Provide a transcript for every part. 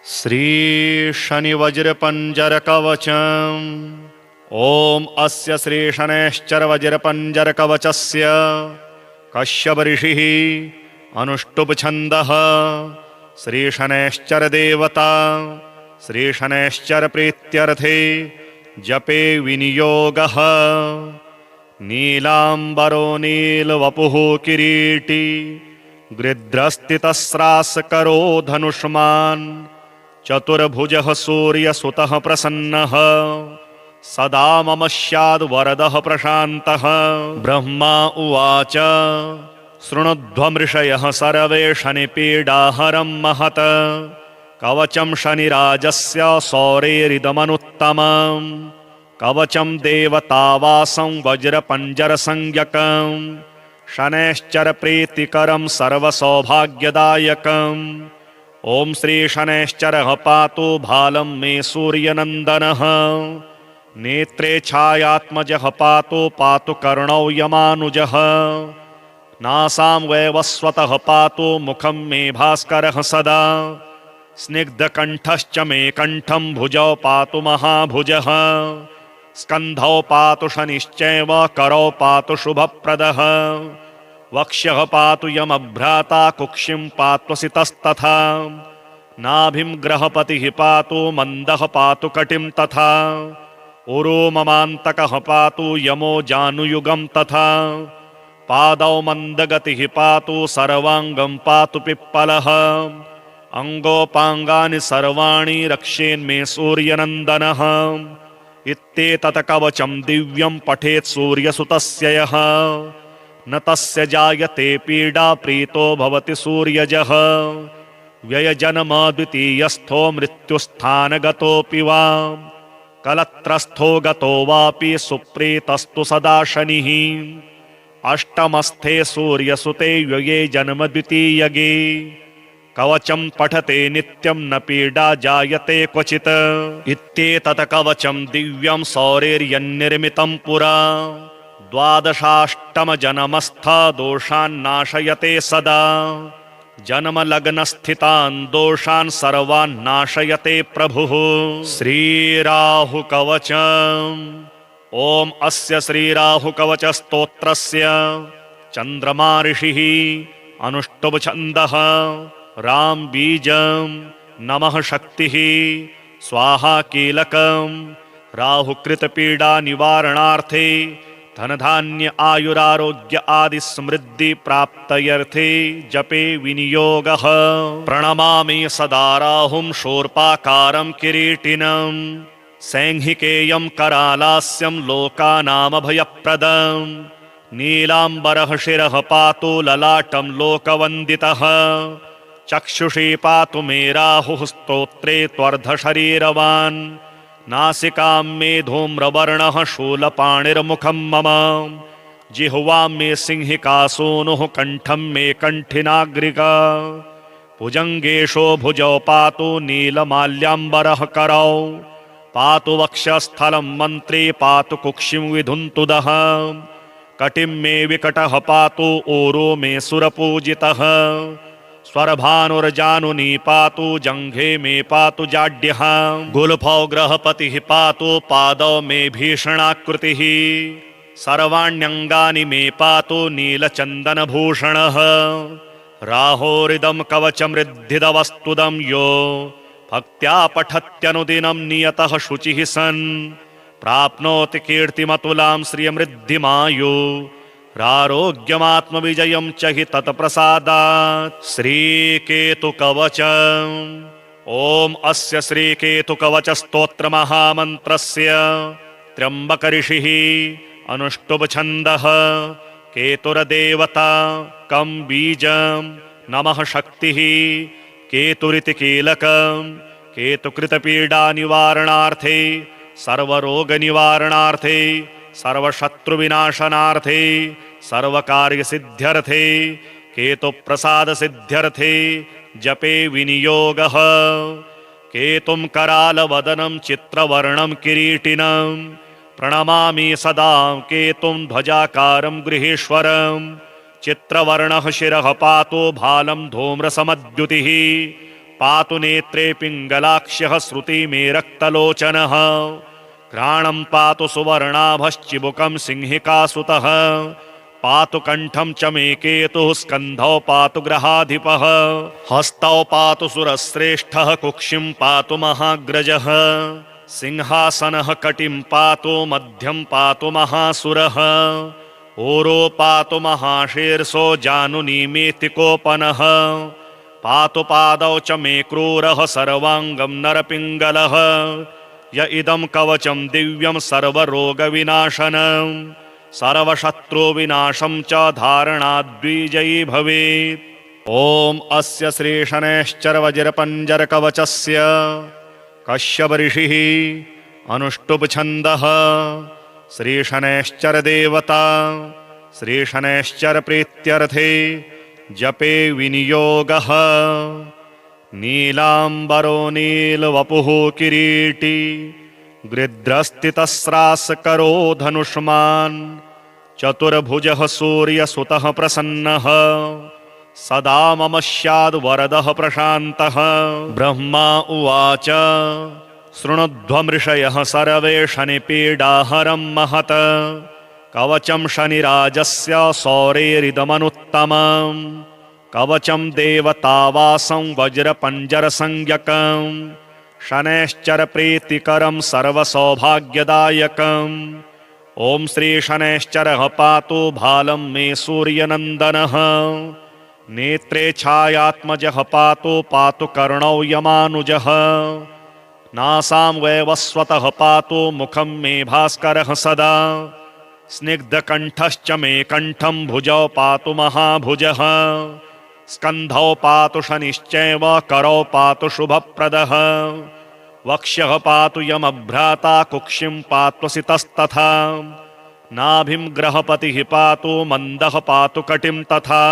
श्री शनि वज्र पंजर कवचम्। ओम अस्य श्री शनैश्चर वज्र पंजर कवचस्य कश्यप ऋषिः अनुष्टुप छन्दः। श्री शनैश्चर देवता श्री शनैश्चर प्रीत्यर्थे जपे विनियोगः। नीलांबरो नीलवपुः किरीटी गृध्रस्थितस्रासकरो धनुष्मान्। चतुर्भुजः सूर्यसुतः प्रसन्नः सदा मम स्याद् वरदः प्रशान्तः। ब्रह्मा उवाच शृणुध्वमृषयः सर्वे शनिपीडाहरं महत्। कवचं शनिराजस्य सौरेरिदमनुत्तमम्। कवचं देवतावासं वज्रपञ्जरसंज्ञकम्। शनैश्चर प्रीतिकरं सर्वसौभाग्यदायकम्। ओम श्री शनैश्चरः पातु भालं मे सूर्यनन्दनः। नेत्रे छायात्मजः पातु कर्णौ यमानुजः। नासां वैवस्वतः पातु मुखं मे भास्करः सदा। स्निग्धकण्ठश्च मे कण्ठं भुजौ पातु महाभुजः। स्कन्धौ पातु शनिश्चैव करौ पातु शुभप्रदः। वक्ष्यः पातु यमभ्राता कुक्षिं पात्वसितस्तथा। नाभिं ग्रहपतिः पातु मन्दः पातु कटिं तथा। उरो ममान्तकः पातु यमो जानुयुगं तथा। पादौ मन्दगतिः पातु सर्वाङ्गं पातु पिप्पलः। अङ्गोपाङ्गानि सर्वाणि रक्षेन्मे सूर्यनन्दनः। इत्येतत् कवचं दिव्यं पठेत् सूर्यसुतस्य यः। न तस्य जायते पीडा प्रीतो भवति सूर्यजः। व्ययजन्म द्वितीयस्थो मृत्युस्थानगतोऽपि वा। कलत्रस्थो गतो वापि सुप्रीतस्तु सदा शनिः। अष्टमस्थे सूर्यसुते व्यये जन्म द्वितीयगे। कवचं पठते नित्यं न पीडा जायते क्वचित्। इत्येतत् कवचं दिव्यं सौरेर्यन्निर्मितं पुरा। द्वादशाष्टम जन्मस्थ दोषान् नाशयते सदा। जन्म लग्न स्थितान् दोषान् सर्वान् नाशयते प्रभुः। श्रीराहु कवचम्। ओम अस्य श्रीराहु कवच स्तोत्रस्य चन्द्रमा ऋषिः अनुष्टुप छन्दः। राम बीजम् नमः शक्तिः स्वाहा कीलकम्। राहुकृत पीडा निवारणार्थे धनधान्य आयुरारोग्य आदि समृद्धि प्राप्तयर्थे जपे विनियोगः। प्रणमामि सदा राहुं शूर्पाकारं किरीटिनं। सैंहिकेयं करालास्यं लोकानामभयप्रदम्। नीलांबरः शिरः पातु ललाटं लोकवन्दितः। चक्षुषी पातु मे राहुः स्तोत्रे त्वर्धशरीरवान्। नासिकां मे धूम्रवर्णः शूलपाणिर्मुखं मम। जिह्वां मे सिंहिकासूनुः कण्ठं मे कण्ठिनाग्रिका। भुजङ्गेशो भुजौ पातु नीलमाल्याम्बरः करौ। पातु वक्षस्थलं मन्त्री पातु कुक्षिं विधुन्तुदः। कटिं मे विकटः पातु ऊरो मे सुरपूजितः। स्वरभानुर्जानुनी पातु जङ्घे मे पातु जाड्यः। गुल्फौ ग्रहपतिः पातु पादौ मे भीषणाकृतिः। सर्वाण्यङ्गानि मे पातु नीलचन्दनभूषणः। राहोरिदं कवचमृद्धिदवस्तुदं यो भक्त्या पठत्यनुदिनं नियतः शुचिः सन्। प्राप्नोति कीर्तिमतुलां श्रियमृद्धिमायु। रारोग्यमात्मविजयं च हि तत्प्रसादात्। श्रीकेतुकवचम्। ओम अस्य श्रीकेतुकवच स्तोत्र महामन्त्रस्य त्र्यम्बक ऋषिः अनुष्टुप छन्दः। केतुर्देवता कं बीजं नमः शक्तिः। केतुरिति कीलकम्। केतुकृतपीडा निवारणार्थे सर्वरोगनिवारणार्थे सर्वशत्रुविनाशनार्थे सर्वकार्यसिद्ध्यर्थे केतुप्रसादसिद्ध्यर्थे जपे विनियोगः। केतुं करालवदनं चित्रवर्णं किरीटिनं। प्रणमामि सदा केतुं ध्वजाकारं गृहेश्वरम्। चित्रवर्णः शिरः पातु भालं धूम्रसमद्युतिः। पातु नेत्रे पिङ्गलाक्ष्यः श्रुति मे रक्तलोचनः घ्राणं पातु सुवर्णाभश्चिबुकं सिंहिकासुतः पातु कण्ठं च मे केतुः स्कन्धौ पातु ग्रहाधिपः हस्तौ पातु सुरश्रेष्ठः कुक्षिं पातु महाग्रजः सिंहासनः कटिं पातु मध्यं पातु महासुरः ओरो पातु महाशीर्षो जानुनीमेतिकोपनः पातु पादौ च मे क्रूरः सर्वाङ्गं नरपिङ्गलः य इदं कवचं दिव्यं सर्वरोगविनाशनं सर्वशत्रुविनाशं च धारणाद्विजयी भवेत्। ॐ अस्य श्रीशनैश्चरवज्रपञ्जरकवचस्य कश्यप ऋषिः अनुष्टुप् छन्दः श्रीशनैश्चर देवता श्रीशनैश्चर प्रीत्यर्थे जपे विनियोगः नीलाम्बरो नीलवपुः किरीटी गृध्रस्थितस्रासकरो धनुष्मान् चतुर्भुजः सूर्यसुतः प्रसन्नः सदा मम स्याद्वरदः प्रशान्तः। ब्रह्मा उवाच शृणुध्वमृषयः सर्वे शनिपीडाहरं महत् कवचं शनिराजस्य सौरेरिदमनुत्तमं कवचं देवतावासं वज्रपञ्जरसंज्ञकं शनैश्चर प्रीतिकरं सर्वसौभाग्यदायकम्। ॐ श्री शनैश्चरः पातु भालं मे सूर्यनन्दनः नेत्रे छायात्मजः पातु पातु कर्णौ यमानुजः नासां वैवस्वतः पातु मुखं मे भास्करः सदा स्निग्धकण्ठश्च मे कण्ठं भुजौ पातु महाभुजः स्कन्धौ पातु शनिश्चैव करौ पातु शुभप्रदः वक्ष्यः पातु यमभ्राता कुक्षिं पात्वसितस्तथा नाभिं ग्रहपतिः पातु मन्दः पातु कटिं तथा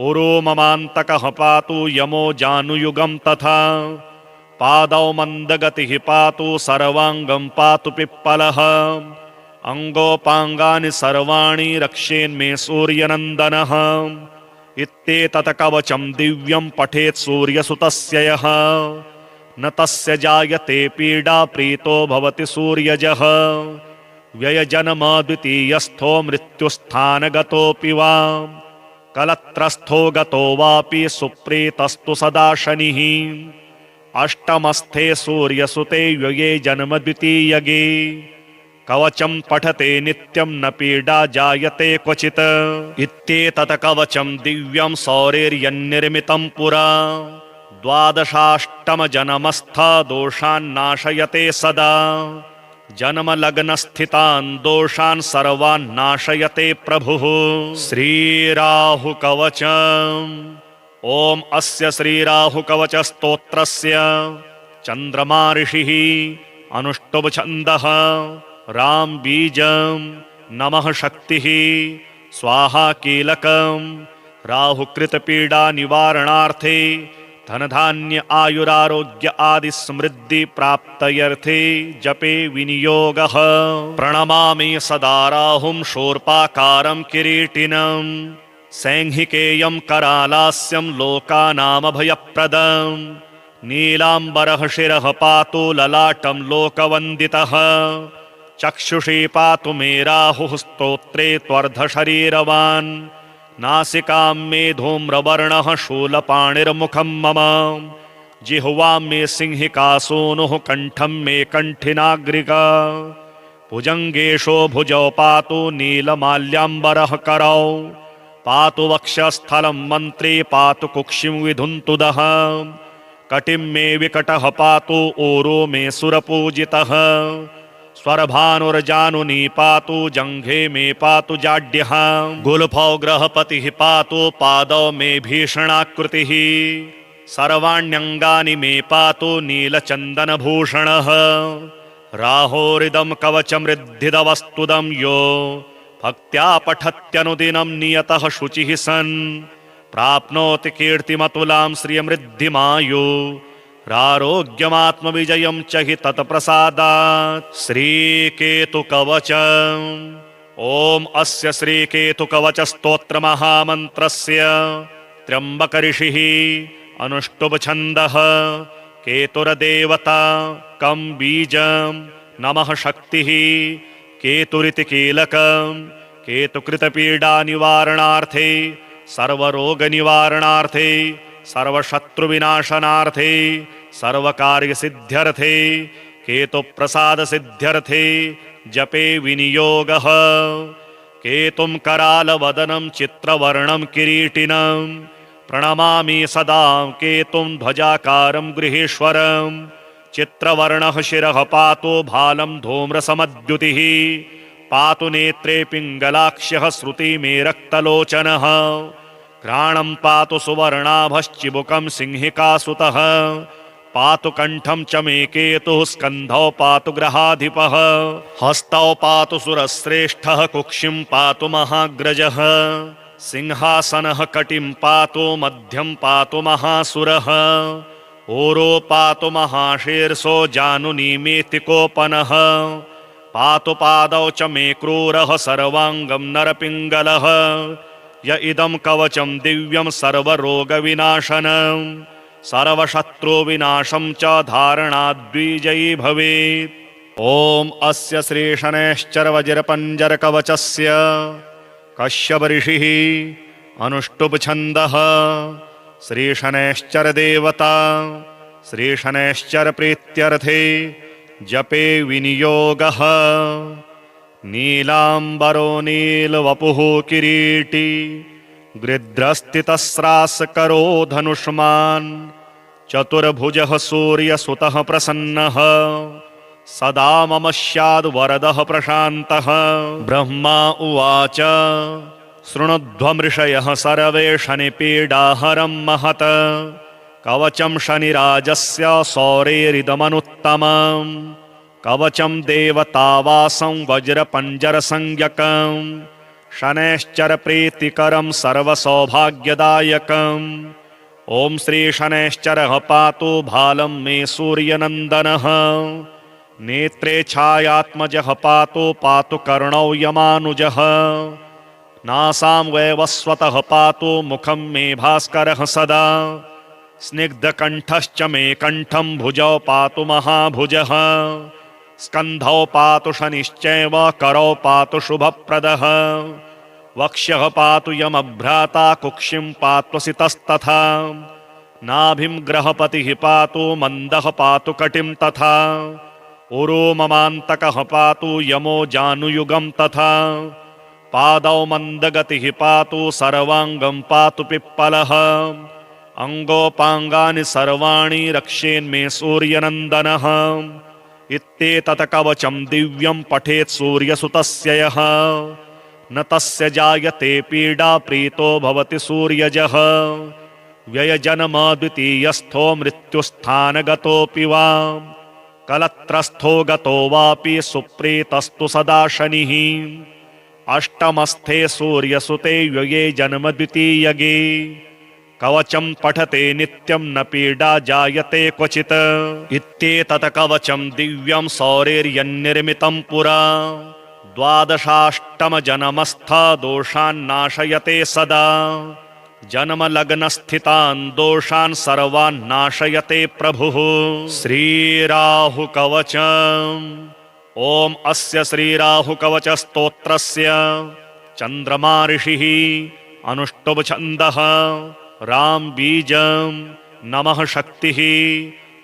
उरो ममान्तकः पातु यमो जानुयुगं तथा पादौ मन्दगतिः पातु सर्वाङ्गं पातु पिप्पलः अङ्गोपाङ्गानि सर्वाणि रक्षेन्मे सूर्यनन्दनः इत्येतत् कवचं दिव्यं पठेत् सूर्यसुतस्य यः न तस्य जायते पीडा प्रीतो भवति सूर्यजः व्ययजन्म द्वितीयस्थो मृत्युस्थानगतोऽपि वा कलत्रस्थो गतो वापि सुप्रीतस्तु सदा शनिः अष्टमस्थे सूर्यसुते व्यये जन्म द्वितीयगे कवचं पठते नित्यं न पीडा जायते क्वचित् इत्येतत् कवचं दिव्यं सौरेर्यन्निर्मितं पुरा द्वादशाष्टमजन्मस्थ दोषान् नाशयते सदा जन्मलग्नस्थितान् दोषान् सर्वान् नाशयते प्रभुः। श्रीराहुकवचम् ॐ अस्य श्रीराहुकवचस्तोत्रस्य चन्द्रमा ऋषिः अनुष्टुप् छन्दः राम बीजं नमः शक्तिः स्वाहा कीलकं राहुकृतपीडा निवारणार्थे धनधान्य आयुरारोग्य आदि समृद्धि प्राप्तयर्थे जपे विनियोगः। प्रणमामि सदा राहुं शूर्पाकारं किरीटिनं सैंहिकेयं करालास्यं लोकानामभयप्रदं नीलाम्बरः शिरः पातु ललाटं लोकवन्दितः चक्षुषी पातु मे राहुः स्तोत्रे त्वर्धशरीरवान् नासिकां मे धूम्रवर्णः शूलपाणिर्मुखं मम जिह्वां मे सिंहिकासूनुः कण्ठं मे कण्ठिनाग्रिका भुजङ्गेशो भुजौ पातु नीलमाल्याम्बरः करौ पातु वक्षस्थलं मन्त्री पातु कुक्षिं विधुन्तुदः कटिं मे विकटः पातु ऊरो मे सुरपूजितः स्वरभानुर्जानुनी पातु जङ्घे मे पातु जाड्यः गुल्फौ ग्रहपतिः पातु पादौ मे भीषणाकृतिः सर्वाण्यङ्गानि मे पातु नीलचन्दनभूषणः राहोरिदं कवचमृद्धिदवस्तुदं यो भक्त्या पठत्यनुदिनं नियतः शुचिः सन् प्राप्नोति कीर्तिमतुलां श्रियमृद्धिमायु रारोग्यमात्मविजयं च हि तत्प्रसादात्। श्रीकेतुकवचम् ॐ अस्य श्रीकेतुकवचस्तोत्रमहामन्त्रस्य त्र्यम्बकऋषिः अनुष्टुभ छन्दः केतुर्देवता कं बीजं नमः शक्तिः केतुरिति कीलकं केतुकृतपीडानिवारणार्थे सर्वरोगनिवारणार्थे सर्वशत्रुविनाशनार्थे सर्वकार्यसिद्ध्यर्थे केतुप्रसादसिद्ध्यर्थे जपे विनियोगः। केतुं करालवदनं चित्रवर्णं किरीटिनं प्रणमामि सदा केतुं ध्वजाकारं गृहेश्वरं। चित्रवर्णः शिरः पातु भालं धूम्रसमद्युतिः पातु नेत्रे पिङ्गलाक्ष्यः श्रुति मे रक्तलोचनः। घ्राणं पातु सुवर्णाभश्चिबुकं सिंहिकासुतः पातु कण्ठं च मे केतुः स्कन्धौ पातु ग्रहाधिपः। हस्तौ पातु सुरश्रेष्ठः कुक्षिं पातु महाग्रजः। सिंहासनः कटिं पातु मध्यं पातु महासुरः। ओरो पातु महाशीर्षो जानुनीमेतिकोपनः पातु पादौ च मे क्रूरः सर्वाङ्गं नरपिङ्गलः। य इदं कवचं दिव्यं सर्वरोगविनाशनं सर्वशत्रुविनाशं च धारणाद्विजयी भवेत्। ॐ अस्य श्री शनैश्चरवज्रपञ्जरकवचस्य कश्यप ऋषिः अनुष्टुभ छन्दः श्री शनैश्चर देवता श्री शनैश्चर प्रीत्यर्थे जपे विनियोगः। नीलाम्बरो नीलवपुः किरीटी गृध्रस्थितस्रासकरो धनुष्मान् चतुर्भुजः सूर्यसुतः प्रसन्नः सदा मम स्याद् वरदः प्रशान्तः। ब्रह्मा उवाच शृणुध्वमृषयः सर्वे शनिपीडाहरं महत् कवचं शनिराजस्य सौरेरिदमनुत्तमम्। कवचं देवतावासं वज्रपञ्जरसंज्ञकं शनैश्चर प्रीतिकरं सर्वसौभाग्यदायकम्। ॐ श्री शनैश्चरः पातु भालं मे सूर्यनन्दनः। नेत्रे छायात्मजः पातु पातु कर्णौ यमानुजः। नासां वैवस्वतः पातु मुखं मे भास्करः सदा। स्निग्धकण्ठश्च मे कण्ठं भुजौ पातु महाभुजः। स्कन्धौ पातु शनिश्चैव करौ पातु शुभप्रदः। वक्ष्यः पातु यमभ्राता कुक्षिं पात्वसितस्तथा। नाभिं ग्रहपतिः पातु मन्दः पातु कटिं तथा। उरो ममान्तकः पातु यमो जानुयुगं तथा। पादौ मन्दगतिः पातु सर्वाङ्गं पातु पिप्पलः। अङ्गोपाङ्गानि सर्वाणि रक्षेन्मे सूर्यनन्दनः। इत्येतत् कवचं दिव्यं पठेत् सूर्यसुतस्य यः न तस्य जायते पीडा प्रीतो भवति सूर्यजः। व्ययजन्म द्वितीयस्थो मृत्युस्थानगतोऽपि वा कलत्रस्थो गतो वापि सुप्रीतस्तु सदा शनिः। अष्टमस्थे सूर्यसुते व्यये जन्म द्वितीयगे। कवचं पठते नित्यं न पीडा जायते क्वचित्। इत्येतत् कवचं दिव्यं सौरेर्यन्निर्मितं पुरा। द्वादशाष्टमजन्मस्थ दोषान् नाशयते सदा। जन्मलग्नस्थितान् दोषान् सर्वान् नाशयते प्रभुः। श्रीराहुकवचम्। ॐ अस्य श्रीराहुकवचस्तोत्रस्य चन्द्रमा ऋषिः अनुष्टुभ छन्दः राम बीजं नमः शक्तिः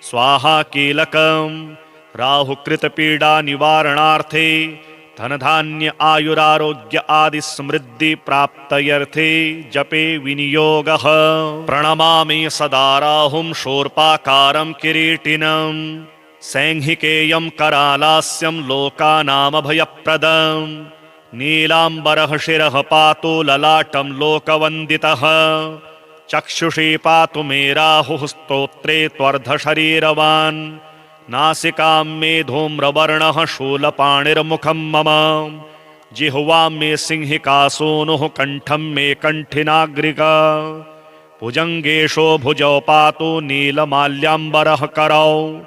स्वाहा कीलकं राहुकृतपीडा निवारणार्थे धनधान्य आयुरारोग्य आदि समृद्धि प्राप्तयर्थे जपे विनियोगः। प्रणमामि सदा राहुं शूर्पाकारं किरीटिनं सैंहिकेयं करालास्यं लोकानामभयप्रदं। नीलाम्बरः शिरः पातु ललाटं लोकवन्दितः। चक्षुषी पातु मे राहुः स्तोत्रे त्वर्धशरीरवान्। नासिकां मे धूम्रवर्णः शूलपाणिर्मुखं मम। जिह्वां मे सिंहिकासूनुः कण्ठं मे कण्ठिनाग्रिका। भुजङ्गेशो भुजौ पातु नीलमाल्याम्बरः करौ।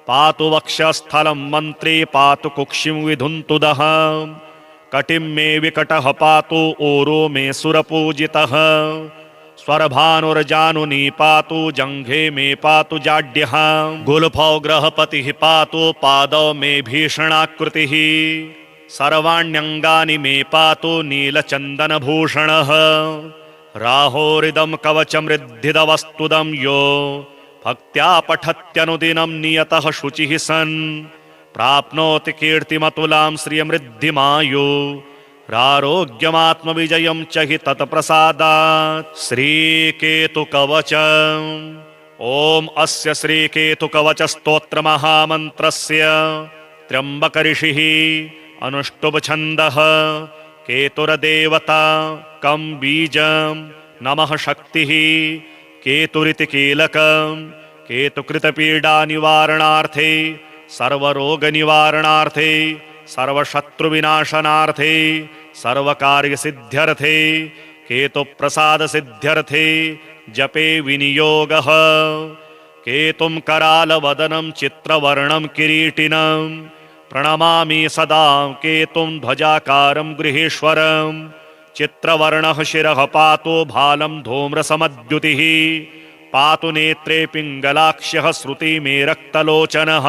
पातु वक्षस्थलं मन्त्री पातु कुक्षिं विधुन्तुदः। कटिं मे विकटः पातु ऊरो मे सुरपूजितः। स्वरभानुर्जानुनी पातु जङ्घे मे पातु जाड्यः गुल्फौ ग्रहपतिः पातु पादौ मे भीषणाकृतिः सर्वाण्यङ्गानि मे पातु नीलचन्दनभूषणः राहोरिदं कवचमृद्धिदवस्तुदं यो भक्त्या पठत्यनुदिनं नियतः शुचिः सन् प्राप्नोति कीर्तिमतुलां श्रियमृद्धिमायु रारोग्यमात्मविजयं च हि तत्प्रसादात्। श्रीकेतुकवचम्। ॐ अस्य श्रीकेतुकवचस्तोत्रमहामन्त्रस्य त्र्यम्बकऋषिः अनुष्टुप्छन्दः केतुरदेवता कं बीजं नमः शक्तिः केतुरिति कीलकं केतुकृतपीडानिवारणार्थे सर्वरोगनिवारणार्थे सर्वशत्रुविनाशनार्थे सर्वकार्यसिद्ध्यर्थे केतुप्रसादसिद्ध्यर्थे जपे विनियोगः। केतुं करालवदनं चित्रवर्णं किरीटिनं प्रणमामि सदा केतुं ध्वजाकारं गृहेश्वरं चित्रवर्णः शिरः पातु भालं धूम्रसमद्युतिः पातु नेत्रे पिङ्गलाक्ष्यः श्रुति मे रक्तलोचनः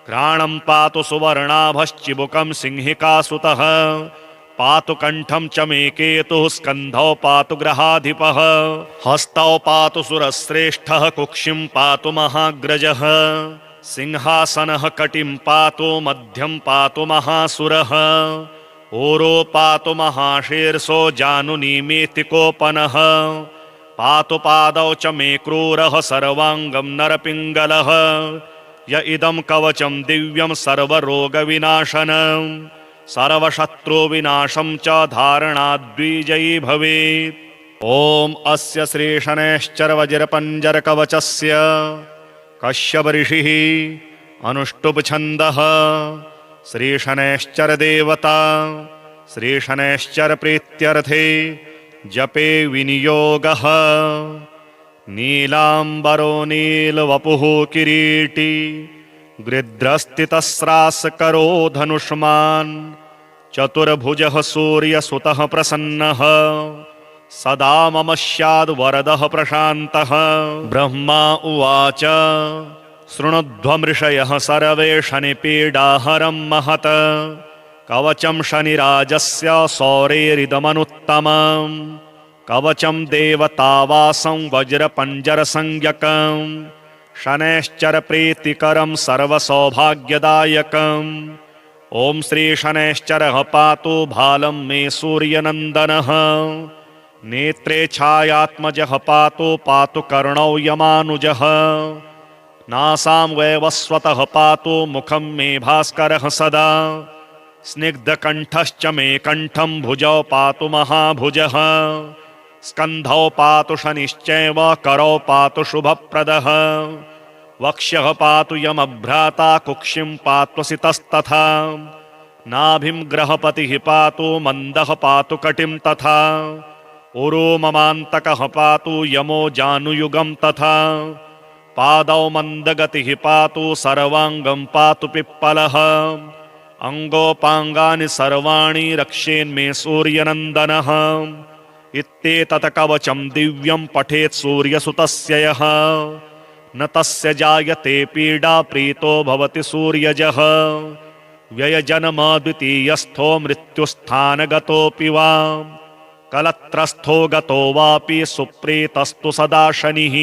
घ्राणं पातु सुवर्णाभश्चिबुकं सिंहिकासुतः पातु कण्ठं च मे केतुः स्कन्धौ पातु ग्रहाधिपः हस्तौ पातु सुरश्रेष्ठः कुक्षिं पातु महाग्रजः सिंहासनः कटिं पातु मध्यं पातु महासुरः ओरो पातु महाशीर्षो जानुनीमेतिकोपनः पातु पादौ च मे क्रूरः सर्वाङ्गं नरपिङ्गलः य इदं कवचं दिव्यं सर्वरोगविनाशनं सर्वशत्रुविनाशं च धारणाद्विजयी भवेत्। ॐ अस्य श्रीशनैश्चरवज्रपञ्जरकवचस्य कश्यपऋषिः अनुष्टुप्छन्दः श्रीशनैश्चरदेवता श्रीशनैश्चरप्रीत्यर्थे जपे विनियोगः। नीलाम्बरो नीलवपुः किरीटी गृध्रस्थितस्रासकरो धनुष्मान् चतुर्भुजः सूर्यसुतः प्रसन्नः सदा मम स्याद्वरदः प्रशान्तः। ब्रह्मा उवाच शृणुध्वमृषयः सर्वे शनिपीडाहरं महत् कवचं शनिराजस्य सौरेरिदमनुत्तमम् कवचं देवतावासं वज्रपञ्जरसंज्ञकं शनैश्चरप्रीतिकरं सर्वसौभाग्यदायकम्। ॐ श्रीशनैश्चरः पातु भालं मे सूर्यनन्दनः नेत्रे छायात्मजः पातु पातु कर्णौ यमानुजः नासां वैवस्वतः पातु मुखं मे भास्करः सदा स्निग्धकण्ठश्च मे कण्ठं भुजौ पातु महाभुजः स्कन्धौ पातु शनिश्चैव करौ पातु शुभप्रदः वक्ष्यः पातु यमभ्राता कुक्षिं पात्वसितस्तथा नाभिं ग्रहपतिः पातु मन्दः पातु कटिं तथा उरो ममान्तकः पातु यमो जानुयुगं तथा पादौ मन्दगतिः पातु सर्वाङ्गं पातु पिप्पलः अङ्गोपाङ्गानि सर्वाणि रक्षेन्मे सूर्यनन्दनः इत्येतत् कवचं दिव्यं पठेत् सूर्यसुतस्य यः न तस्य जायते पीडा प्रीतो भवति सूर्यजः व्ययजन्म द्वितीयस्थो मृत्युस्थानगतोऽपि वा कलत्रस्थो गतो वापि सुप्रीतस्तु सदा शनिः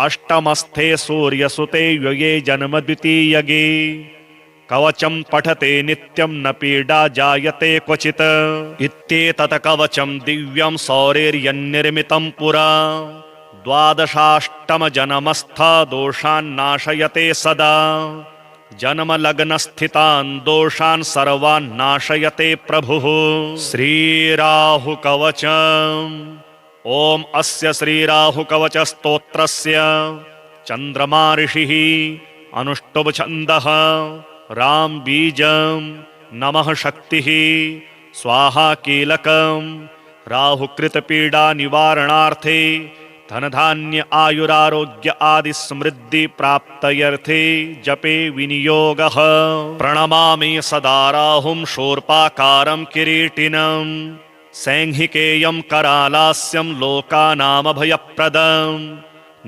अष्टमस्थे सूर्यसुते व्यये जन्म द्वितीयगे कवचं पठते नित्यं न पीडा जायते क्वचित् इत्येतत् कवचं दिव्यं सौरेर्यन्निर्मितं पुरा द्वादशाष्टमजन्मस्थ दोषान्नाशयते सदा जन्मलग्नस्थितान् दोषान् सर्वान् नाशयते प्रभुः। श्रीराहुकवचम्। ॐ अस्य श्रीराहुकवचस्तोत्रस्य चन्द्रमा ऋषिः अनुष्टुप्छन्दः राम बीजं नमः शक्तिः स्वाहा कीलकं राहुकृतपीडा निवारणार्थे धनधान्य आयुरारोग्य आदि समृद्धि प्राप्तयर्थे जपे विनियोगः। प्रणमामि सदा राहुं शूर्पाकारं किरीटिनं सैंहिकेयं करालास्यं लोकानामभयप्रदम्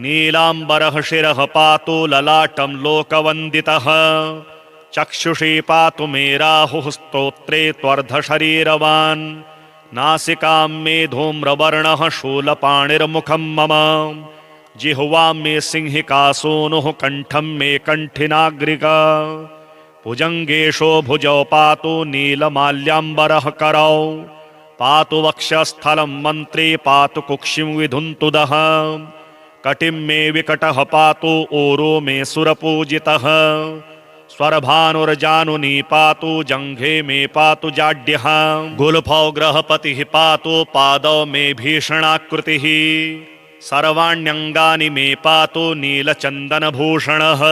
नीलाम्बरः शिरः पातु ललाटं लोकवन्दितः चक्षुषी पातु मे राहुः स्तोत्रे त्वर्धशरीरवान् नासिकां मे धूम्रवर्णः शूलपाणिर्मुखं मम जिह्वां मे सिंहिकासूनुः कण्ठं मे कण्ठिनाग्रिका भुजङ्गेशो भुजौ पातु नीलमाल्याम्बरः करौ पातु वक्षस्थलं मन्त्री पातु कुक्षिं विधुन्तुदः कटिं मे विकटः पातु ऊरो मे सुरपूजितः स्वरभानुर्जानुनी पातु जङ्घे मे पातु जाड्यः गुल्फौ ग्रहपतिः पातु पादौ मे भीषणाकृतिः सर्वाण्यङ्गानि मे पातु नीलचन्दनभूषणः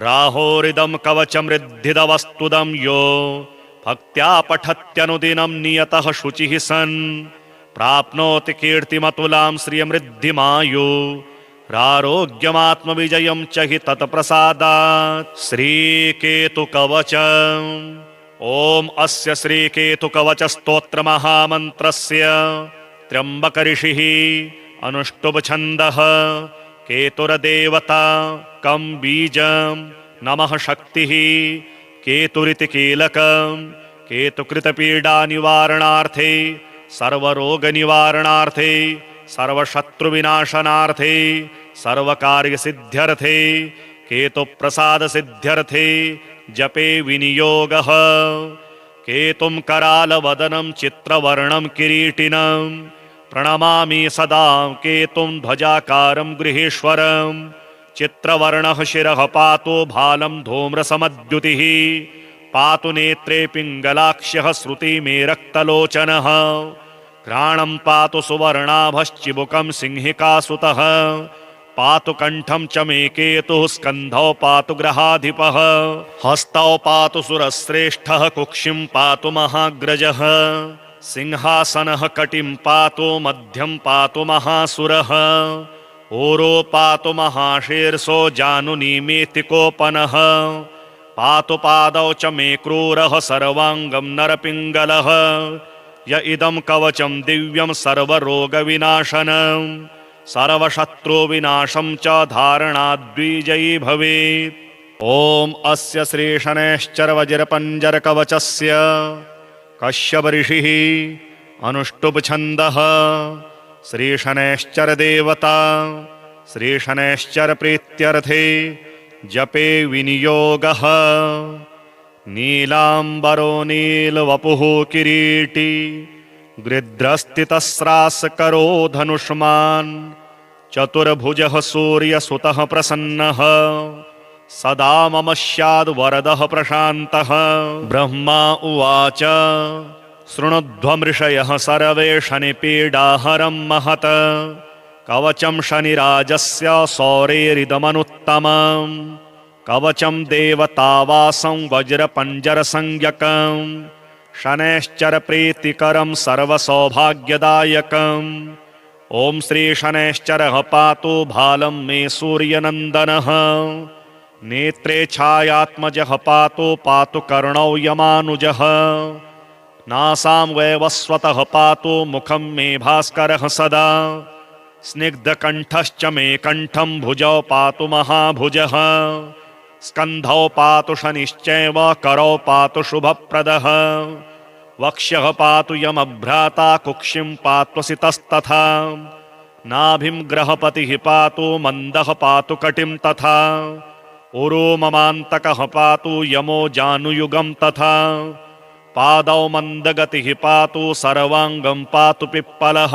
राहोरिदं कवचमृद्धिदवस्तुदं यो भक्त्या पठत्यनुदिनं नियतः शुचिः सन् प्राप्नोति कीर्तिमतुलां श्रियमृद्धिमायु रारोग्यमात्मविजयं च हि तत्प्रसादात् श्रीकेतुकवचम् ॐ अस्य श्रीकेतुकवचस्तोत्रमहामन्त्रस्य त्र्यम्बकऋषिः अनुष्टुप्छन्दः केतुर्देवता कं बीजं नमः शक्तिः केतुरिति कीलकं केतुकृतपीडानिवारणार्थे सर्वरोगनिवारणार्थे सर्वशत्रुविनाशनार्थे सर्वकार्यसिद्ध्यर्थे केतुप्रसादसिद्ध्यर्थे जपे विनियोगः केतुं करालवदनं चित्रवर्णं किरीटिनं प्रणमामि सदा केतुं ध्वजाकारं गृहेश्वरं चित्रवर्णः शिरः पातु भालं धूम्रसमद्युतिः पातु नेत्रे पिङ्गलाक्ष्यः श्रुति मे रक्तलोचनः घ्राणं पातु सुवर्णाभश्चिबुकं सिंहिकासुतः पातु कण्ठं च मे केतुः स्कन्धौ पातु ग्रहाधिपः हस्तौ पातु सुरश्रेष्ठः कुक्षिं पातु महाग्रजः सिंहासनः कटिं पातु मध्यं पातु महासुरः ऊरो पातु महाशीर्षो जानुनी मेतिकोपनः पातु पादौ च मे क्रूरः सर्वाङ्गं नरपिङ्गलः य इदं कवचं दिव्यं सर्वरोगविनाशनं सर्वशत्रुविनाशं च धारणाद्विजयी भवेत् ॐ अस्य श्रीशनैश्चरवज्रपञ्जरकवचस्य कश्यपऋषिः अनुष्टुप्छन्दः श्रीशनैश्चरदेवता श्रीशनैश्चरप्रीत्यर्थे जपे विनियोगः नीलाम्बरो नीलवपुः किरीटी गृध्रस्थितस्रासकरो धनुष्मान् चतुर्भुजः सूर्यसुतः प्रसन्नः सदा मम स्याद्वरदः प्रशान्तः ब्रह्मा उवाच शृणुध्वमृषयः सर्वे शनिपीडाहरं महत् कवचं शनिराजस्य सौरेरिदमनुत्तमम् कवचं देवतावासं वज्रपञ्जरसंज्ञकं शनैश्चरप्रीतिकरं सर्वसौभाग्यदायकम् ॐ श्रीशनैश्चरः पातु भालं मे सूर्यनन्दनः नेत्रे छायात्मजः पातु कर्णौ यमानुजः नासां वैवस्वतः पातु मुखं मे भास्करः सदा स्निग्धकण्ठश्च मे कण्ठं भुजौ पातु महाभुजः स्कन्धौ पातु शनिश्चैव करौ पातु शुभप्रदः वक्ष्यः पातु यमभ्राता कुक्षिं पात्वसितस्तथा नाभिं ग्रहपतिः पातु मन्दः पातु कटिं तथा उरो ममान्तकः पातु यमो जानुयुगं तथा पादौ मन्दगतिः पातु सर्वाङ्गं पातु पिप्पलः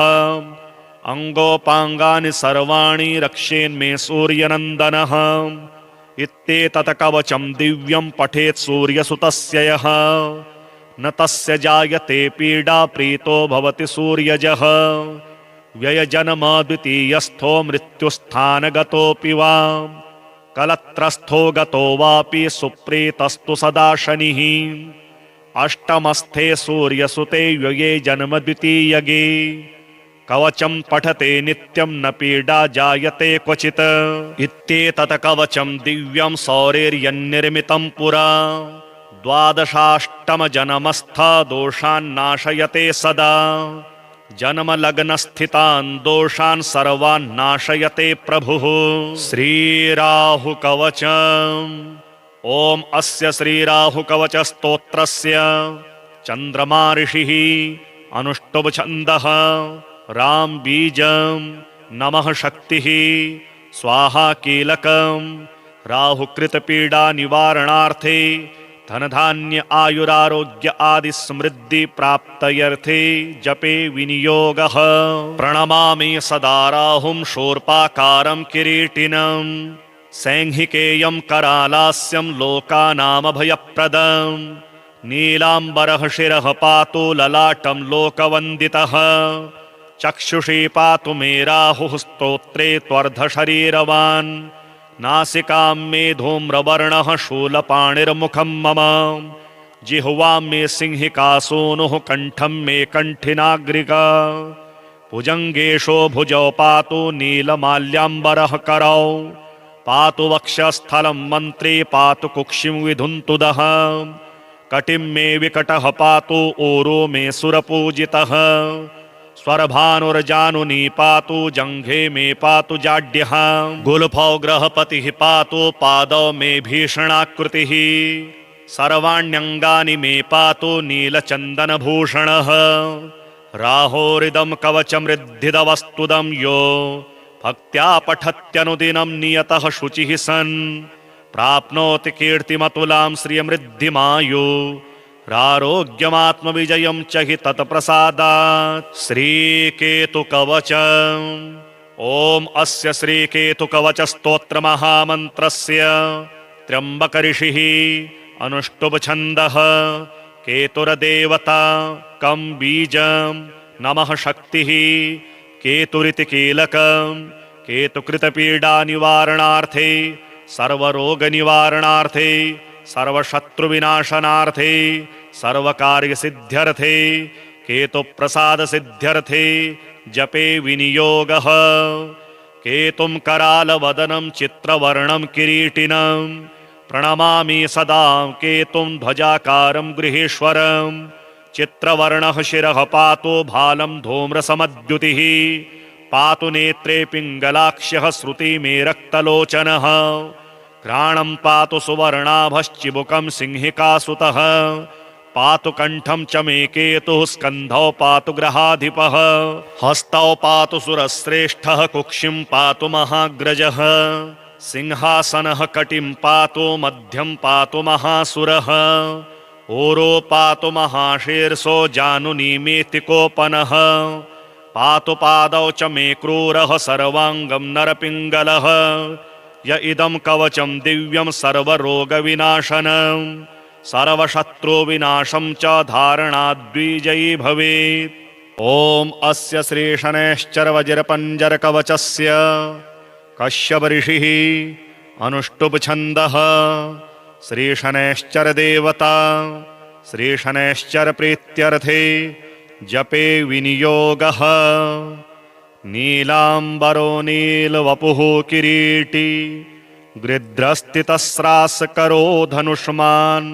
अङ्गोपाङ्गानि सर्वाणि रक्षेन्मे सूर्यनन्दनः इत्येतत् कवचं दिव्यं पठेत् सूर्यसुतस्य यः न तस्य जायते पीडा प्रीतो भवति सूर्यजः व्ययजन्म द्वितीयस्थो मृत्युस्थानगतोऽपि वा कलत्रस्थो गतो वापि सुप्रीतस्तु सदा शनिः अष्टमस्थे सूर्यसुते व्यये जन्म द्वितीयगे कवचं पठते नित्यं न पीडा जायते क्वचित् इत्येतत् कवचं दिव्यं सौरेर्यन्निर्मितं पुरा द्वादशाष्टमजनमस्थ दोषान्नाशयते सदा जन्मलग्नस्थितान् दोषान् सर्वान् नाशयते प्रभुः। श्रीराहुकवचम्। ॐ अस्य श्रीराहुकवचस्तोत्रस्य चन्द्रमा ऋषिः अनुष्टुभ छन्दः राम बीजम् नमः शक्तिः स्वाहा कीलकम् राहुकृत पीडा निवारणार्थे धनधान्य आयुरारोग्य आदि समृद्धि प्राप्तयर्थे जपे विनियोगः। प्रणमामि सदा राहुं शूर्पाकारं किरीटिनं सैंहिकेयं करालास्यं लोकानामभयप्रदम् नीलाम्बरः शिरः पातु ललाटं लोकवन्दितः चक्षुषी पातु मे राहुः स्तोत्रे त्वर्धशरीरवान् नासिकां मे धूम्रवर्णः शूलपाणिर्मुखं मम जिह्वां मे सिंहिकासूनुः कण्ठं मे कण्ठिनाग्रिका भुजङ्गेशो भुजौ पातु नीलमाल्याम्बरः करौ पातु वक्षस्थलं मन्त्री पातु कुक्षिं विधुन्तुदः कटिं मे विकटः पातु ऊरो मे सुरपूजितः स्वरभानुर्जानुनी पातु जङ्घे मे पातु जाड्यः गुल्फौ ग्रहपतिः पातु पादौ मे भीषणाकृतिः सर्वाण्यङ्गानि मे पातु नीलचन्दनभूषणः राहोरिदं कवचमृद्धिदवस्तुदं यो भक्त्या पठत्यनुदिनं नियतः शुचिः सन् प्राप्नोति कीर्तिमतुलां श्रियमृद्धिमायु रारोग्यमात्मविजयं च हि तत्प्रसादात्। श्रीकेतुकवचम्। ॐ अस्य श्रीकेतुकवचस्तोत्रमहामन्त्रस्य त्र्यम्बकऋषिः अनुष्टुभछन्दः केतुरदेवता कं बीजं नमः शक्तिः केतुरिति कीलकं केतुकृतपीडानिवारणार्थे सर्वरोगनिवारणार्थे सर्वशत्रुविनाशनार्थे सर्वकार्यसिद्ध्यर्थे केतुप्रसादसिद्ध्यर्थे जपे विनियोगः। केतुं करालवदनं चित्रवर्णं किरीटिनं प्रणमामि सदा केतुं ध्वजाकारं गृहेश्वरं चित्रवर्णः शिरः पातु भालं धूम्रसमद्युतिः पातु नेत्रे पिङ्गलाक्ष्यः श्रुति मे रक्तलोचनः घ्राणं पातु सुवर्णाभश्चिबुकं सिंहिकासुतः पातु कण्ठं च मे केतुः स्कन्धौ पातु ग्रहाधिपः हस्तौ पातु सुरश्रेष्ठः कुक्षिं पातु महाग्रजः सिंहासनः कटिं पातु मध्यं पातु महासुरः ऊरो पातु महाशीर्षो जानुनीमेतिकोपनः पातु पादौ च मे क्रूरः सर्वाङ्गं नरपिङ्गलः य इदं कवचं दिव्यं सर्वरोगविनाशनं सर्वशत्रुविनाशं च धारणाद्विजयी भवेत्। ॐ अस्य श्रीशनैश्चरवज्रपञ्जरकवचस्य कश्यपऋषिः अनुष्टुभछन्दः श्रीशनैश्चरदेवता श्रीशनैश्चरप्रीत्यर्थे जपे विनियोगः। नीलाम्बरो नीलवपुः किरीटी गृध्रस्थितस्रासकरो धनुष्मान्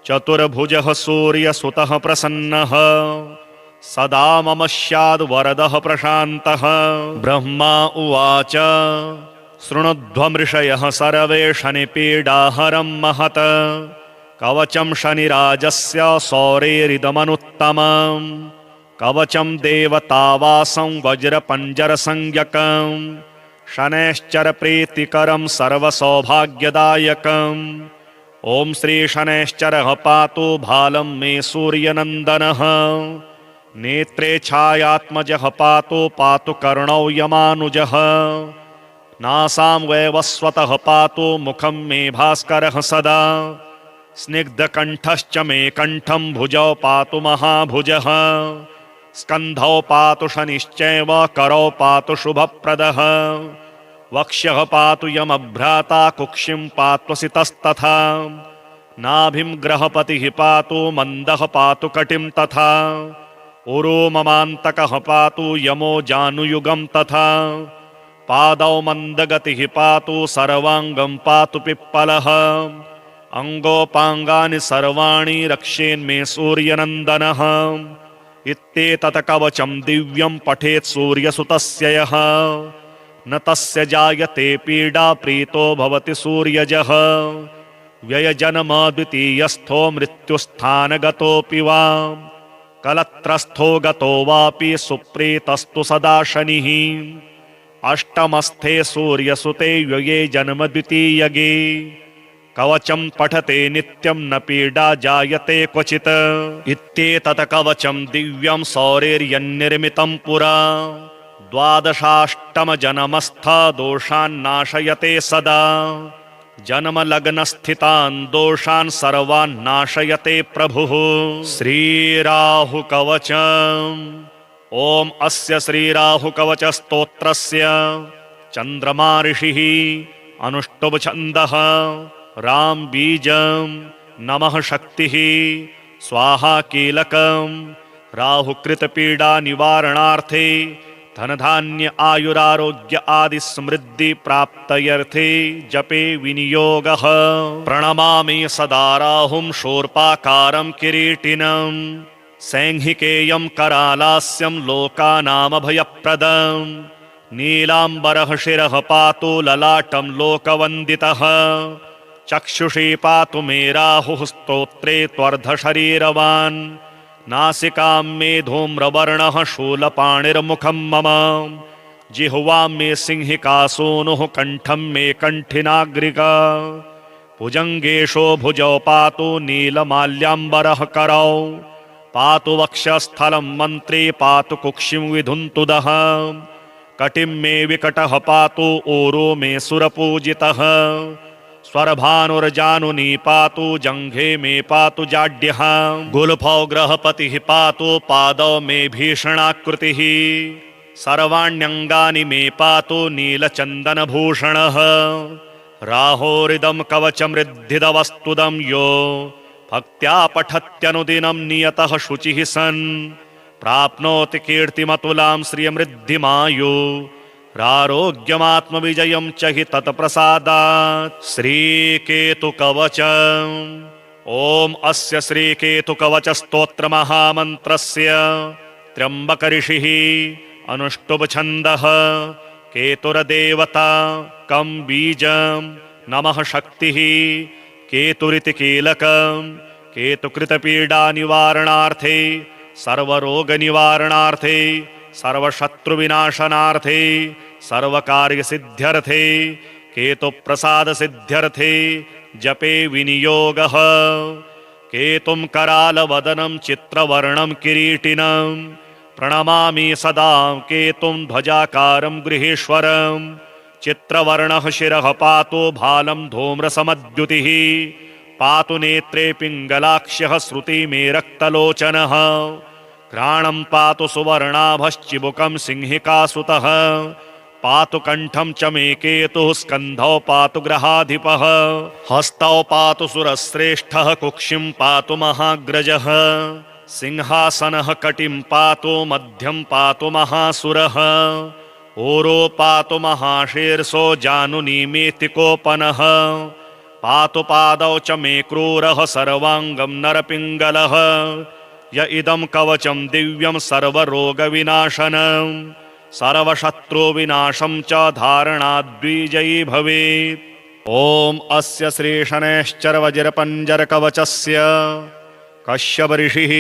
चतुर्भुजः सूर्यसुतः प्रसन्नः सदा मम स्याद्वरदः प्रशान्तः। ब्रह्मा उवाच शृणुध्वमृषयः सर्वे शनिपीडाहरं महत् कवचं शनिराजस्य सौरेरिदमनुत्तमम् कवचं देवतावासं वज्रपञ्जरसंज्ञकं शनैश्चरप्रीतिकरं सर्वसौभाग्यदायकम् ॐ श्रीशनैश्चरः पातु भालं मे सूर्यनन्दनः नेत्रे छायात्मजः पातु कर्णौ यमानुजः नासां वैवस्वतः पातु मुखं मे भास्करः सदा स्निग्धकण्ठश्च मे कण्ठं भुजौ पातु महाभुजः स्कन्धौ पातु शनिश्चैव करौ पातु शुभप्रदः वक्ष्यः पातु यमभ्राता कुक्षिं पात्वसितस्तथा नाभिं ग्रहपतिः पातु मन्दः पातु कटिं तथा उरो ममान्तकः पातु यमो जानुयुगं तथा पादौ मन्दगतिः पातु सर्वाङ्गं पातु पिप्पलः अंगोपांगानि सर्वाणि रक्षेन्मे सूर्यनंदनः। इत्येतत् कवचं दिव्यं पठेत् सूर्यसुतस्य यः न तस्य जायते पीडा प्रीतो भवति सूर्यजः। व्ययजन्म द्वितीयस्थो मृत्युस्थानगतोऽपि वा कलत्रस्थो गतो वापि सुप्रीतस्तु सदा शनिः। अष्टमस्थे सूर्यसुते व्यये जन्म द्वितीयगे कवचं पठते नित्यं न पीडा जायते क्वचित्। इत्येतत् कवचं दिव्यं सौरेर्यन्निर्मितं पुरा द्वादशाष्टमजन्मस्थ दोषान् नाशयते सदा। जन्मलग्नस्थितान् दोषान् सर्वान् नाशयते प्रभुः। श्रीराहुकवचम्। ओम अस्य श्रीराहुकवचस्तोत्रस्य चन्द्रमा ऋषिः अनुष्टुभ छन्दः राम बीजं नमः शक्तिः स्वाहा कीलकं राहुकृत पीडा निवारणार्थे धनधान्य आयुरारोग्य आदि समृद्धि प्राप्तयर्थे जपे विनियोगः। प्रणमामि सदा राहुं शूर्पाकारं किरीटिनं सैंहिकेयं करालास्यं लोकानामभयप्रदं। नीलाम्बरः शिरः पातु ललाटं लोकवन्दितः। चक्षुषी पातु मे राहुः स्तोत्रे त्वर्धशरीरवान्। नासिकां मे धूम्रवर्णः शूलपाणिर्मुखं मम। जिह्वां मे सिंहिकासूनुः कण्ठं मे कण्ठिनाग्रिका। भुजङ्गेशो भुजौ पातु नीलमाल्याम्बरः करौ। पातु वक्षस्थलं मन्त्री पातु कुक्षिं विधुन्तुदः। कटिं मे विकटः पातु ऊरो मे सुरपूजितः। स्वरभानुर्जानुनी पातु जङ्घे मे पातु जाड्यः। गुल्फौ ग्रहपतिः पातु पादौ मे भीषणाकृतिः। सर्वाण्यङ्गानि मे पातु नीलचन्दनभूषणः। राहोरिदं कवचमृद्धिदवस्तुदं यो भक्त्या पठत्यनुदिनं नियतः शुचिः सन् प्राप्नोति कीर्तिमतुलां श्रियमृद्धिमायु रारोग्यमात्मविजयं च हि तत्प्रसादात्। श्रीकेतुकवचम्। ओम अस्य श्रीकेतुकवचस्तोत्रमहामन्त्रस्य त्र्यम्बकऋषिः अनुष्टुभ छन्दः केतुरदेवता कं बीजं नमः शक्तिः केतुरिति कीलकं केतुकृतपीडा निवारणार्थे सर्वरोगनिवारणार्थे सर्वशत्रुविनाशनार्थे सर्वकार्यसिद्ध्यर्थे केतुप्रसादसिद्ध्यर्थे जपे विनियोगः। केतुं करालवदनं चित्रवर्णं किरीटिनं प्रणमामि सदा केतुं ध्वजाकारं गृहेश्वरं। चित्रवर्णः शिरः पातु भालं धूम्रसमद्युतिः। पातु नेत्रे पिङ्गलाक्ष्यः श्रुति मे रक्तलोचनः। घ्राणं पातु सुवर्णाभश्चिबुकं सिंहिकासुतः। पातु कण्ठं च मे केतुः स्कन्धौ पातु ग्रहाधिपः। हस्तौ पातु सुरश्रेष्ठः कुक्षिं पातु महाग्रजः। सिंहासनः कटिं पातु मध्यं पातु महासुरः। ऊरो पातु महाशीर्षो जानुनीमेतिकोपनः। पातु पादौ च मे क्रूरः सर्वाङ्गं नरपिङ्गलः। य इदं कवचं दिव्यं सर्वरोगविनाशनं सर्वशत्रुविनाशं च धारणाद्विजयी भवेत्। ओम अस्य श्रीशनैश्चरवज्रपञ्जरकवचस्य कश्यपऋषिः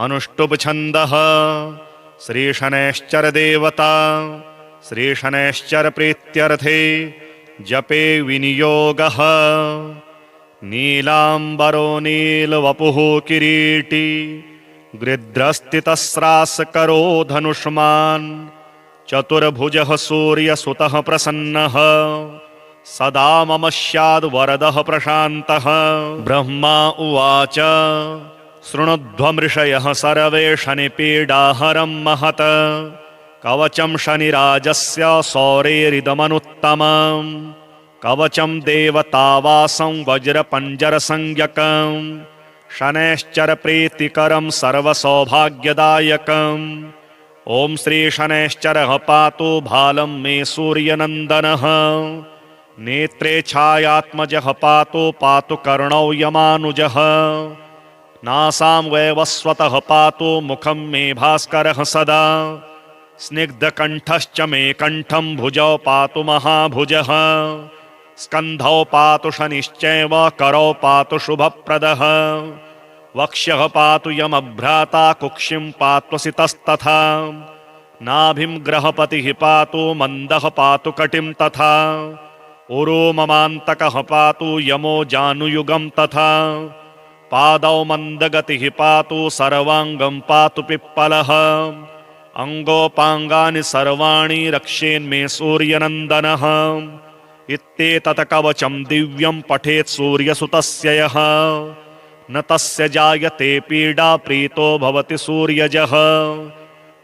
अनुष्टुभ छन्दः श्रीशनैश्चरदेवता श्रीशनैश्चरप्रीत्यर्थे जपे विनियोगः। नीलाम्बरो नीलवपुः किरीटी गृध्रस्थितस्रासकरो धनुष्मान्। चतुर्भुजः सूर्यसुतः प्रसन्नः सदा मम स्याद्वरदः प्रशान्तः। ब्रह्मा उवाच शृणुध्वमृषयः सर्वे शनिपीडाहरं महत्। कवचं शनिराजस्य सौरेरिदमनुत्तमम्। कवचं देवतावासं वज्रपञ्जरसंज्ञकं। शनैश्चरप्रीतिकरं सर्वसौभाग्यदायकम्। ॐ श्री शनैश्चरः पातु भालं मे सूर्यनन्दनः। नेत्रे छायात्मजः पातु कर्णौ यमानुजः नासां वैवस्वतः पातु मुखं मे भास्करः सदा स्निग्धकण्ठश्च मे कण्ठं भुजौ पातु महाभुजः स्कन्धौ पातु शनिश्चैव करौ पातु शुभप्रदः वक्ष्यः पातु यमभ्राता कुक्षिं पात्वसितस्तथा नाभिं ग्रहपतिः पातु मन्दः पातु कटिं तथा उरो ममान्तकः पातु यमो जानुयुगं तथा पादौ मन्दगतिः पातु सर्वाङ्गं पातु पिप्पलः अङ्गोपाङ्गानि सर्वाणि रक्षेन्मे सूर्यनन्दनः इत्येतत् कवचं दिव्यं पठेत् सूर्यसुतस्य यः न तस्य जायते पीडा प्रीतो भवति सूर्यजः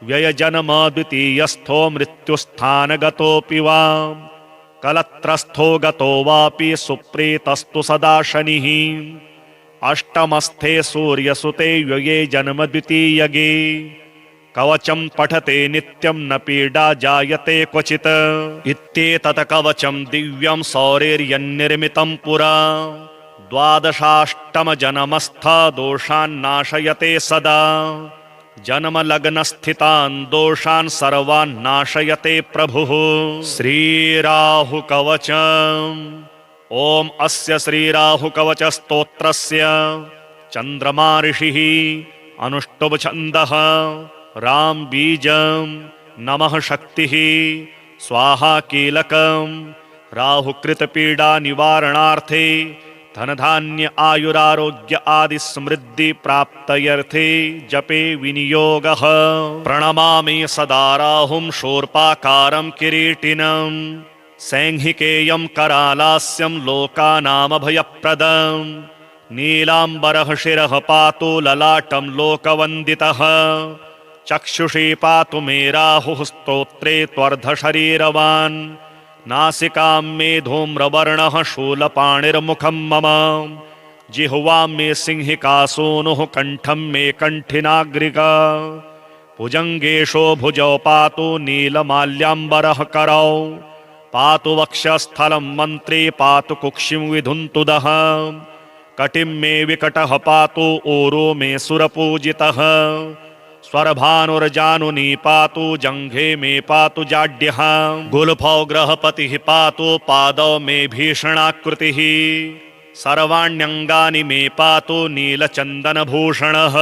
व्ययजन्म द्वितीयस्थो मृत्युस्थानगतोऽपि वा कलत्रस्थो गतो वापि सुप्रीतस्तु सदा शनिः अष्टमस्थे सूर्यसुते व्यये जन्म द्वितीयगे कवचं पठते नित्यं न पीडा जायते क्वचित् इत्येतत् कवचं दिव्यं सौरेर्यन्निर्मितं पुरा द्वादशाष्टमजन्मस्थ दोषान्नाशयते सदा जन्मलग्नस्थितान् दोषान् सर्वान् नाशयते प्रभुः। श्रीराहुकवचम्। ॐ अस्य श्रीराहुकवचस्तोत्रस्य चन्द्रमा ऋषिः अनुष्टुप् राम बीजं नमः शक्तिः स्वाहा कीलकं राहुकृतपीडा निवारणार्थे धनधान्य आयुरारोग्य आदि समृद्धि प्राप्तयर्थे जपे विनियोगः। प्रणमामि सदा राहुं शूर्पाकारं किरीटिनं सैंहिकेयं करालास्यं लोकानामभयप्रदं नीलाम्बरः शिरः पातु ललाटं लोकवन्दितः चक्षुषी पातु मे राहुः स्तोत्रे त्वर्धशरीरवान् नासिकां मे धूम्रवर्णः शूलपाणिर्मुखं मम जिह्वां मे सिंहिकासूनुः कण्ठं मे कण्ठिनाग्रिका भुजङ्गेशो भुजौ पातु नीलमाल्याम्बरः करौ पातु वक्षस्थलं मन्त्रे पातु कुक्षिं विधुन्तुदः कटिं मे विकटः पातु ऊरो मे सुरपूजितः स्वरभानुर्जानुनी पातु जङ्घे मे पातु जाड्यः गुल्फौ ग्रहपतिः पातु पादौ मे भीषणाकृतिः सर्वाण्यङ्गानि मे पातु नीलचन्दनभूषणः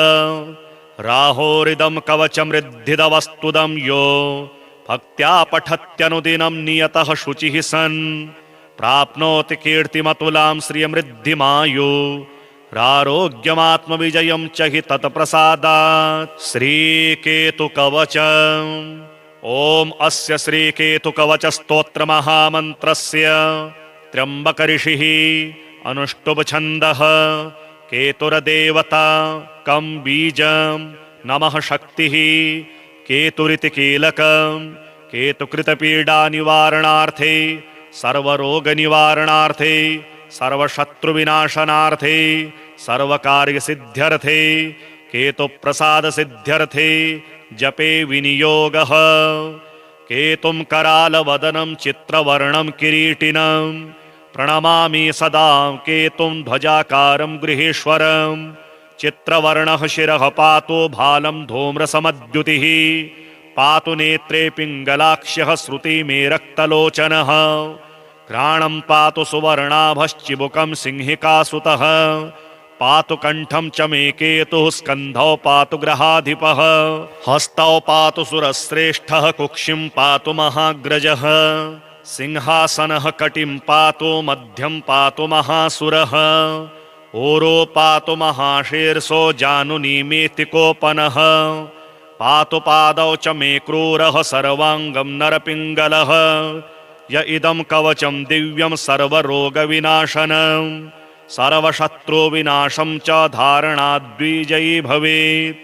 राहोरिदं कवचमृद्धिदवस्तुदं यो भक्त्या पठत्यनुदिनं नियतः शुचिः सन् प्राप्नोति कीर्तिमतुलां श्रियमृद्धिमायु रारोग्यमात्मविजयं च हि तत्प्रसादात्। श्रीकेतुकवचम्। ॐ अस्य श्रीकेतुकवचस्तोत्रमहामन्त्रस्य त्र्यम्बकऋषिः अनुष्टुप् केतुरदेवता कं बीजं नमः शक्तिः केतुरिति कीलकं केतुकृतपीडानिवारणार्थे सर्वरोगनिवारणार्थे सर्वशत्रुविनाशनार्थे सर्वकार्यसिद्ध्यर्थे केतुप्रसादसिद्ध्यर्थे जपे विनियोगः। केतुं करालवदनं चित्रवर्णं किरीटिनं प्रणमामि सदा केतुं ध्वजाकारं गृहेश्वरं चित्रवर्णः शिरः पातु भालं धूम्रसमद्युतिः पातु नेत्रे पिङ्गलाक्ष्यः श्रुति मे रक्तलोचनः घ्राणं पातु सुवर्णाभश्चिबुकं सिंहिकासुतः पातु कण्ठं च मे केतुः स्कन्धौ पातु ग्रहाधिपः हस्तौ पातु सुरश्रेष्ठः कुक्षिं पातु महाग्रजः सिंहासनः कटिं पातु मध्यं पातु महासुरः ऊरो पातु महाशीर्षो जानुनीमेतिकोपनः पातु पादौ च मे क्रूरः सर्वाङ्गं नरपिङ्गलः य इदं कवचं दिव्यं सर्वरोगविनाशनं सर्वशत्रुविनाशं च धारणाद्विजयी भवेत्।